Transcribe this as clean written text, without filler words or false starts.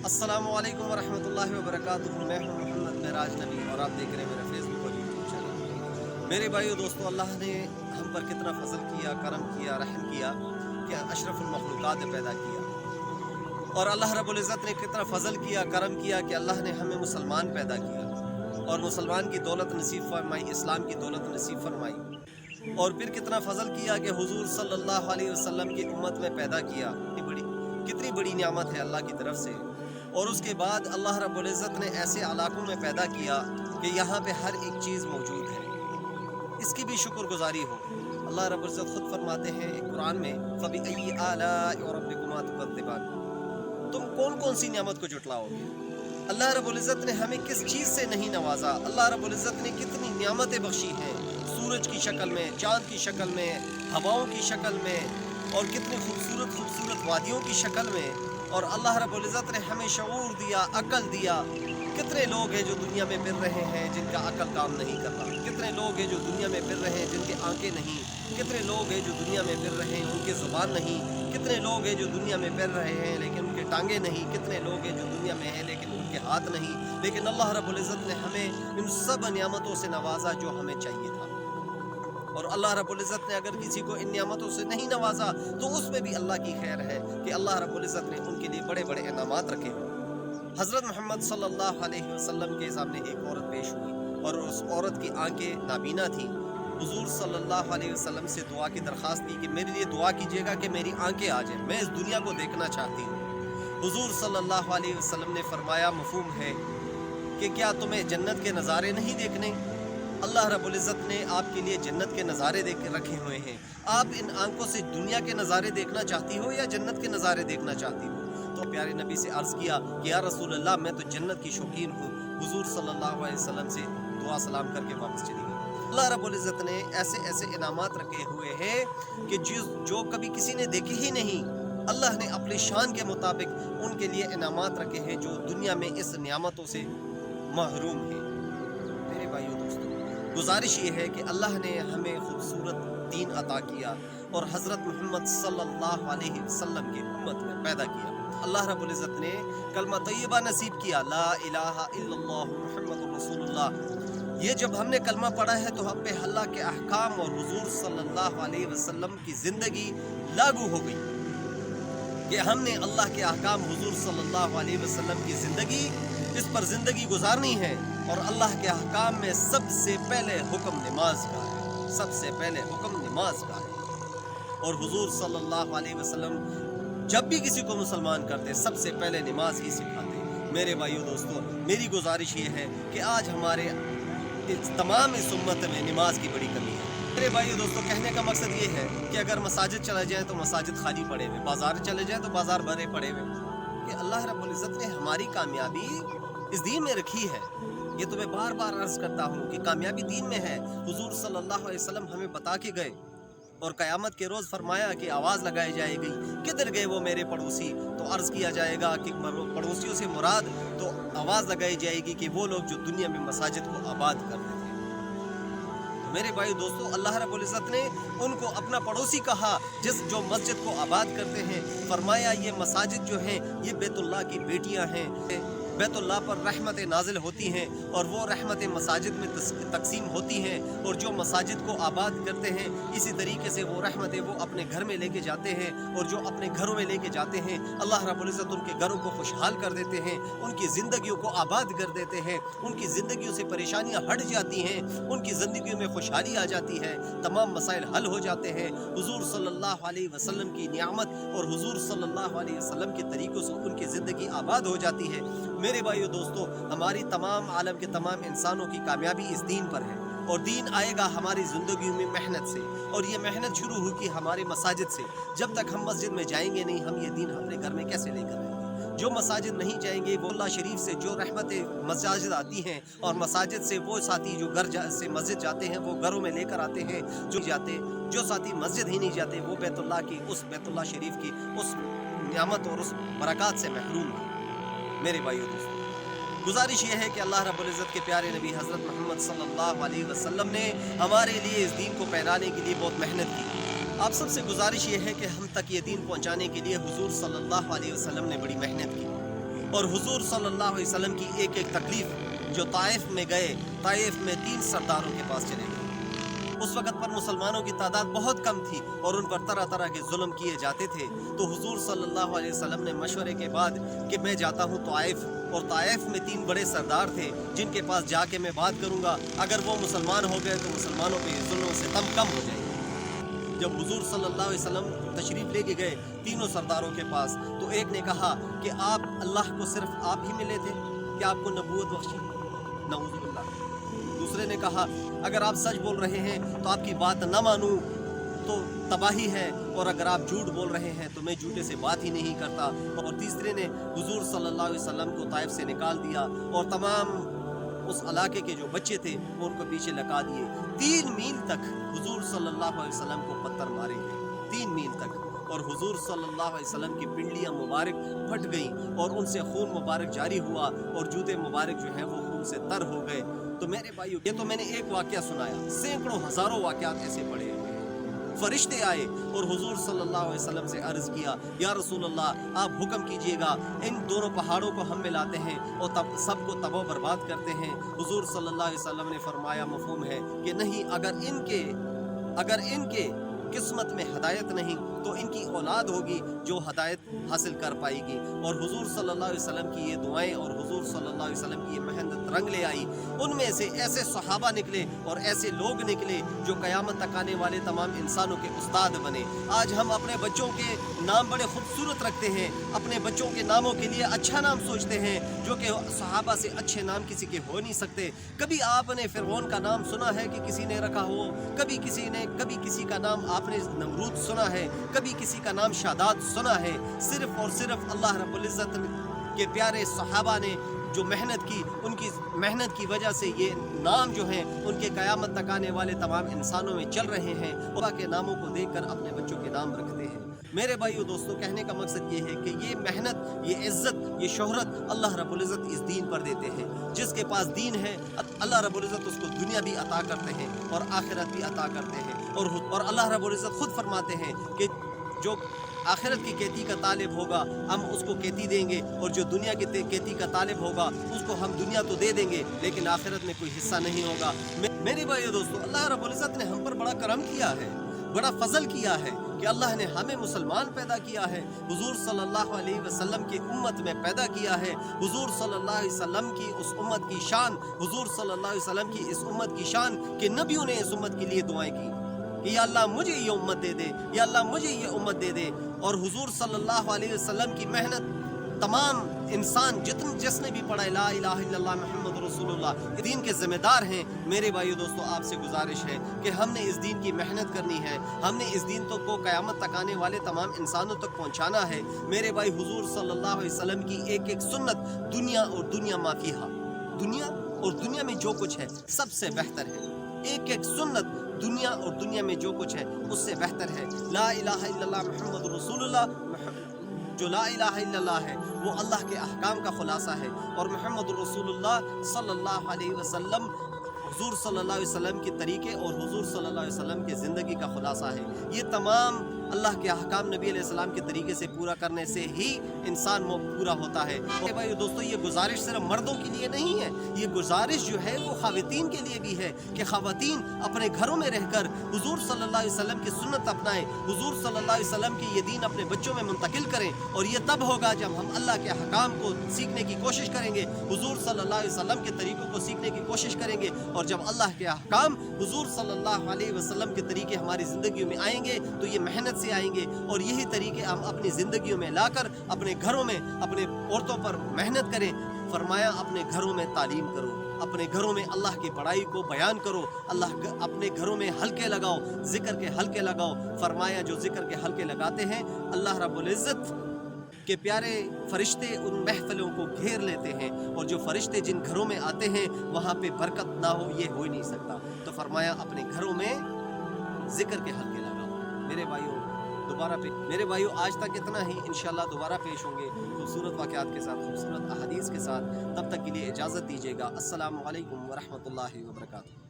अस्सलामु अलैकुम वरहमतुल्लाहि वबरकातुहू। मैं हूं मोहम्मद महराज नबी और आप देख रहे हैं मेरा फेसबुक और यूट्यूब चैनल। मेरे भाइयों दोस्तों, अल्लाह ने हम पर कितना फजल किया, करम किया, रहम किया कि अशरफुल मखलूकात पैदा किया। और अल्लाह रब्बुल इज़्ज़त ने कितना फजल किया, करम किया कि अल्लाह ने हमें मुसलमान पैदा किया और मुसलमान की दौलत नसीब फरमाई, इस्लाम की दौलत नसीब फरमाई। और फिर कितना फजल किया कि हुजूर सल्लल्लाहु अलैहि वसल्लम की उम्मत में पैदा किया। कितनी बड़ी नियामत है अल्लाह की तरफ से। और उसके बाद अल्लाह रब्बुल इज़्ज़त ने ऐसे इलाकों में पैदा किया कि यहाँ पे हर एक चीज़ मौजूद है, इसकी भी शुक्रगुजारी हो। अल्लाह रब्बुल इज़्ज़त खुद फरमाते हैं कुरान में, फ़बिअय्यि आलाइ रब्बिकुमा तुकज़्ज़िबान, तुम कौन कौन सी नियामत को जुटलाओगे। अल्लाह रब्बुल इज़्ज़त ने हमें किस चीज़ से नहीं नवाजा। अल्लाह रब्बुल इज़्ज़त ने कितनी नियामतें बख्शी हैं, सूरज की शक्ल में, चाँद की शक्ल में, हवाओं की शक्ल में, और कितनी खूबसूरत खूबसूरत वादियों की शक्ल में। और अल्लाह रब्बुल इज़्ज़त ने हमें शऊर दिया, अकल दिया। कितने लोग हैं जो दुनिया में फिर रहे हैं जिनका अकल काम नहीं करता। कितने लोग हैं जो दुनिया में फिर रहे हैं जिनके आंखें नहीं। कितने लोग हैं जो दुनिया में फिर रहे हैं उनके ज़ुबान नहीं। कितने लोग हैं जो दुनिया में फिर रहे हैं लेकिन उनके टांगे नहीं। कितने लोग हैं जो दुनिया में हैं लेकिन उनके हाथ नहीं। लेकिन अल्लाह रब्बुल इज़्ज़त ने हमें इन सब नियामतों से नवाजा जो हमें चाहिए था। और अल्लाह रब्बुल इज़्ज़त ने अगर किसी को इन नियामतों से नहीं नवाजा तो उसमें भी अल्लाह की खैर है कि अल्लाह रब्बुल इज़्ज़त ने उनके लिए बड़े बड़े इनामात रखे हुए। हज़रत मोहम्मद सल्लल्लाहु अलैहि वसल्लम के सामने एक औरत पेश हुई और उस औरत की आंखें नाबीना थी। हुज़ूर सल्लल्लाहु अलैहि वसल्लम से दुआ की दरख्वास्त की कि मेरे लिए दुआ कीजिएगा कि मेरी आंखें आ जाएं, मैं इस दुनिया को देखना चाहती हूँ। हुज़ूर सल्लल्लाहु अलैहि वसल्लम ने फरमाया, मफ़हूम है कि क्या तुम्हें जन्नत के नज़ारे नहीं देखने। अल्लाह रब्बुल इज़्ज़त ने आपके लिए जन्नत के नज़ारे देख के रखे हुए हैं। आप इन आंखों से दुनिया के नज़ारे देखना चाहती हो या जन्नत के नज़ारे देखना चाहती हो। तो प्यारे नबी से अर्ज़ किया कि या रसूल अल्लाह, मैं तो जन्नत की शौकीन हूँ। हुज़ूर सल्लल्लाहु अलैहि वसल्लम से दुआ सलाम करके वापस चली गई। अल्लाह रब्बुल इज़्ज़त ने ऐसे ऐसे इनामात रखे हुए हैं कि जो कभी किसी ने देखे ही नहीं। अल्लाह ने अपनी शान के मुताबिक उनके लिए इनामात रखे हैं जो दुनिया में इस नियामतों से महरूम हैं। मेरे भाइयों दोस्तों, गुजारिश ये है कि अल्लाह ने हमें खूबसूरत दीन अता किया और हज़रत मोहम्मद सल्लल्लाहु अलैहि वसल्लम की उम्मत में पैदा किया। अल्लाह रब्बुल इज़्ज़त ने कलमा तय्यबा नसीब किया, ला इलाहा इल्लल्लाह मुहम्मदुर रसूलुल्लाह। ये जब हमने कलमा पढ़ा है तो हम पे अल्लाह के अहकाम और हुज़ूर सल्लल्लाहु अलैहि वसल्लम की ज़िंदगी लागू हो गई कि हमने अल्लाह के अहकाम, हुज़ूर सल्लल्लाहु अलैहि वसल्लम की ज़िंदगी, इस पर ज़िंदगी गुजारनी है। और अल्लाह के अहकाम में सबसे पहले हुक्म नमाज का है, सबसे पहले हुक्म नमाज का है। और हुज़ूर सल्लल्लाहु अलैहि वसल्लम जब भी किसी को मुसलमान करते सबसे पहले नमाज ही सिखाते। मेरे भाइयों दोस्तों, मेरी गुजारिश ये है कि आज हमारे तमाम इस उम्मत में नमाज की बड़ी कमी है। मेरे भाइयों दोस्तों, कहने का मकसद ये है कि अगर मसाजिद चला जाए तो मसाजिद खाली पड़े हुए, बाजार चले जाए तो बाजार भरे पड़े हुए। कि अल्लाह रब्बुल इज़्ज़त ने हमारी कामयाबी इस दीन में रखी है। ये तो मैं बार बार अर्ज़ करता हूँ कि कामयाबी दीन में है। हुज़ूर सल्लल्लाहु अलैहि वसल्लम हमें बता के गए और क़यामत के रोज़ फरमाया कि आवाज़ लगाई जाएगी, किधर गए वो मेरे पड़ोसी। तो अर्ज़ किया जाएगा कि पड़ोसियों से मुराद, तो आवाज़ लगाई जाएगी कि वो लोग जो दुनिया में मसाजिद को आबाद करते थे। तो मेरे भाई दोस्तों, अल्लाह रब्बुल इज़्ज़त ने उनको अपना पड़ोसी कहा जो मस्जिद को आबाद करते हैं। फरमाया ये मसाजिद जो हैं ये बैतुल्लाह की बेटियां हैं। बैतुल्लाह पर रहमतें नाजिल होती हैं और वो रहमतें मसाजिद में तकसीम होती हैं। और जो मसाजिद को आबाद करते हैं इसी तरीके से वो रहमतें वो अपने घर में लेके जाते हैं। और जो अपने घरों में लेके जाते हैं अल्लाह रब्बुल इज़्ज़त उनके घरों को खुशहाल कर देते हैं, उनकी ज़िंदगियों को आबाद कर देते हैं। उनकी ज़िंदगियों से परेशानियाँ हट जाती हैं, उनकी ज़िंदगियों में खुशहाली आ जाती है, तमाम मसाइल हल हो जाते हैं। हुज़ूर सल्लल्लाहु अलैहि वसल्लम की नियामत और हुज़ूर सल्लल्लाहु अलैहि वसल्लम के तरीक़ों से उनकी ज़िंदगी आबाद हो जाती है। मेरे भाइयों दोस्तों, हमारी तमाम आलम के तमाम इंसानों की कामयाबी इस दीन पर है। और दीन आएगा हमारी ज़िंदगी में मेहनत से, और ये मेहनत शुरू होगी हमारे मसाजिद से। जब तक हम मस्जिद में जाएंगे नहीं, हम ये दीन अपने घर में कैसे लेकर आएंगे। जो मसाजिद नहीं जाएंगे, वो अल्लाह शरीफ से जो रहमतें मसाजिद आती हैं, और मसाजिद से वो साथी जो घर से मस्जिद जाते हैं वो घरों में लेकर आते हैं। जो साथी मस्जिद ही नहीं जाते वो बैतुल्लाह की, उस बैतुल्लाह शरीफ की उस नियामत और उस बरक़ात से महरूम हैं। मेरे भाइयों दोस्तों, गुजारिश ये है कि अल्लाह रब्बुल इज़्ज़त के प्यारे नबी हज़रत मोहम्मद सल्लल्लाहु अलैहि वसल्लम ने हमारे लिए इस दीन को फैलाने के लिए बहुत मेहनत की। आप सबसे गुजारिश ये है कि हम तक ये दीन पहुँचाने के लिए हुज़ूर सल्लल्लाहु अलैहि वसल्लम ने बड़ी मेहनत की। اور हुजूर सल्लल्लाहु अलैहि वसल्लम की एक एक तकलीफ जो ताइफ में गए, ताइफ में 3 सरदारों के पास चले गए। उस वक़्त पर मुसलमानों की तादाद बहुत कम थी और उन पर तरह तरह के जुल्म किए जाते थे। तो हुजूर सल्लल्लाहु अलैहि वसल्लम ने मशवरे के बाद कि मैं जाता हूँ ताइफ, और ताइफ में 3 बड़े सरदार थे जिनके पास जाके मैं बात करूँगा, अगर वो मुसलमान हो गए तो मुसलमानों पे जुल्म से कम हो जाएगी। जब हुजूर सल्लल्लाहु अलैहि वसल्लम तशरीफ़ लेके गए तीनों सरदारों के पास, तो एक ने कहा कि आप अल्लाह को सिर्फ आप ही मिले थे, क्या आपको नबूवत बख्शी? नऊज़ुबिल्लाह। दूसरे ने कहा अगर आप सच बोल रहे हैं तो आपकी बात न मानूं तो तबाही है, और अगर आप झूठ बोल रहे हैं तो मैं झूठे से बात ही नहीं करता। और तीसरे ने हुजूर सल्लल्लाहु अलैहि वसल्लम को ताइफ से निकाल दिया और तमाम उस इलाके के जो बच्चे थे वो उनको पीछे लगा दिए। 3 मील तक हुजूर सल्लल्लाहु अलैहि वसल्लम को पत्थर मारे गए, 3 मील तक, और हुजूर सल्लल्लाहु अलैहि वसल्लम की पिंडलियाँ मुबारक फट गईं और उनसे खून मुबारक जारी हुआ और जूते मुबारक जो हैं वो खून से तर हो गए। तो मेरे भाइयों, ये तो मैंने एक वाक़या सुनाया, सैकड़ों हज़ारों वाक़यात ऐसे पड़े हैं। फरिश्ते आए और हुजूर सल्लल्लाहु अलैहि वसल्लम से अर्ज़ किया, या रसूल अल्लाह आप हुक्म कीजिएगा, इन दोनों पहाड़ों को हम मिलाते हैं और तब सबको तबाह बर्बाद करते हैं। हुजूर सल्लल्लाहु अलैहि वसल्लम ने फरमाया, मफ़हूम है कि नहीं, अगर इनके किस्मत में हदायत नहीं तो इनकी औलाद होगी जो हदायत हासिल कर पाएगी। और हुजूर सल्लल्लाहु अलैहि वसल्लम की ये दुआएं और हुजूर सल्लल्लाहु अलैहि वसल्लम की ये मेहनत रंग ले आई। उनमें से ऐसे सहाबा निकले और ऐसे लोग निकले जो क़यामत तक आने वाले तमाम इंसानों के उस्ताद बने। आज हम अपने बच्चों के नाम बड़े खूबसूरत रखते हैं, अपने बच्चों के नामों के लिए अच्छा नाम सोचते हैं, जो कि सहाबा से अच्छे नाम किसी के हो नहीं सकते। कभी आपने फ़िरऔन का नाम सुना है कि किसी ने रखा हो? कभी किसी का नाम आपने नमरूद सुना है? कभी किसी का नाम शादाद सुना है? सिर्फ और सिर्फ अल्लाह रब्बुल इज़्ज़त के प्यारे सहाबा ने जो मेहनत की, उनकी मेहनत की वजह से ये नाम जो हैं उनके क़यामत तक आने वाले तमाम इंसानों में चल रहे हैं। अल्लाह के नामों को देखकर अपने बच्चों के नाम रखते हैं। मेरे भाइयों दोस्तों, कहने का मकसद ये है कि ये मेहनत, ये इज़्ज़त, ये शोहरत अल्लाह रब्बुल इज़्ज़त इस दीन पर देते हैं। जिसके पास दीन है अल्लाह रब्बुल इज़्ज़त उसको दुनिया भी अता करते हैं और आखिरत भी अता करते हैं। और अल्लाह रब्बुल इज़्ज़त खुद फरमाते हैं कि जो आखिरत की खेती का तालिब होगा हम उसको खेती देंगे, और जो दुनिया की खेती का तालिब होगा उसको हम दुनिया तो दे देंगे लेकिन आखिरत में कोई हिस्सा नहीं होगा। मेरे भाइयों दोस्तों, अल्लाह रब्बुल इज़्ज़त ने हम पर बड़ा करम किया है, बड़ा फजल किया है कि अल्लाह ने हमें मुसलमान पैदा किया है, हुजूर सल्लल्लाहु अलैहि वसल्लम की उम्मत में पैदा किया है। हुजूर सल्लल्लाहु अलैहि वसल्लम की उस उम्मत की शान, हुजूर सल्लल्लाहु अलैहि वसल्लम की इस उम्मत की शान कि नबियों ने इस उम्मत के लिए दुआएं की कि या अल्लाह मुझे ये उम्मत दे दे, या अल्लाह मुझे ये उम्मत दे दे। और हुजूर सल्लल्लाहु अलैहि वसल्लम की मेहनत तमाम इंसान जिसने भी पढ़ा ला इलाहा इल्लल्लाह मुहम्मद रसूलुल्लाह दीन के ज़िम्मेदार हैं। मेरे भाइयों दोस्तों, आपसे गुजारिश है कि हमने इस दीन की मेहनत करनी है, हमने इस दीन को क़यामत तक आने वाले तमाम इंसानों तक पहुँचाना है। मेरे भाई, हुजूर सल्लल्लाहु अलैहि वसल्लम की एक एक सुन्नत दुनिया और दुनिया माफिहा, दुनिया और दुनिया में जो कुछ है सबसे बेहतर है। एक एक सुन्नत दुनिया और दुनिया में जो कुछ है उससे बेहतर है। ला इलाहा इल्लल्लाह मुहम्मद रसूलुल्लाह, जो ला इलाहा इल्लल्लाह है वो अल्लाह के अहकाम का खुलासा है, और मुहम्मद रसूलुल्लाह सल्लल्लाहु अलैहि वसल्लम हुजूर सल्लल्लाहु अलैहि वसल्लम के तरीके और हुजूर सल्लल्लाहु अलैहि वसल्लम की ज़िंदगी का खुलासा है। ये तमाम अल्लाह के अहकाम नबी अलैहिस्सलाम के तरीके से पूरा करने से ही इंसान पूरा होता है। और भाई दोस्तों, ये गुजारिश सिर्फ मर्दों के लिए नहीं है, ये गुजारिश जो है वो ख़वातीन के लिए भी है कि ख़वातीन अपने घरों में रहकर हुजूर सल्लल्लाहु अलैहि वसल्लम की सुन्नत अपनाएं, हुजूर सल्लल्लाहु अलैहि वसल्लम की ये दीन अपने बच्चों में मुंतकिल करें। और ये तब होगा जब हम अल्लाह के अहकाम को सीखने की कोशिश करेंगे, हुजूर सल्लल्लाहु अलैहि वसल्लम के तरीक़ों को सीखने की कोशिश करेंगे। और जब अल्लाह के अहकाम हुजूर सल्लल्लाहु अलैहि वसल्लम के तरीके हमारी ज़िंदगियों में आएंगे तो ये मेहनत से आएंगे, और यही तरीके हम अपनी ज़िंदगियों में लाकर अपने घरों में अपने औरतों पर मेहनत करें। फरमाया, अपने घरों में तालीम करो, अपने घरों में अल्लाह की बड़ाई को बयान करो, अपने घरों में हल्के लगाओ, ज़िक्र के हल्के लगाओ। फरमाया, जो ज़िक्र के हल्के लगाते हैं अल्लाह रब्बुल इज़्ज़त के प्यारे फरिश्ते उन महफिलों को घेर लेते हैं, और जो फरिश्ते जिन घरों में आते हैं वहाँ पे बरकत ना हो ये हो ही नहीं सकता। तो फरमाया, अपने घरों में ज़िक्र के हल्के लगाओ। मेरे भाइयों आज तक इतना ही। इंशाअल्लाह दोबारा पेश होंगे खूबसूरत वाक़यात के साथ, खूबसूरत अहादीस के साथ। तब तक के लिए इजाज़त दीजिएगा। अस्सलामु अलैकुम व रहमतुल्लाहि व बरकातुहू।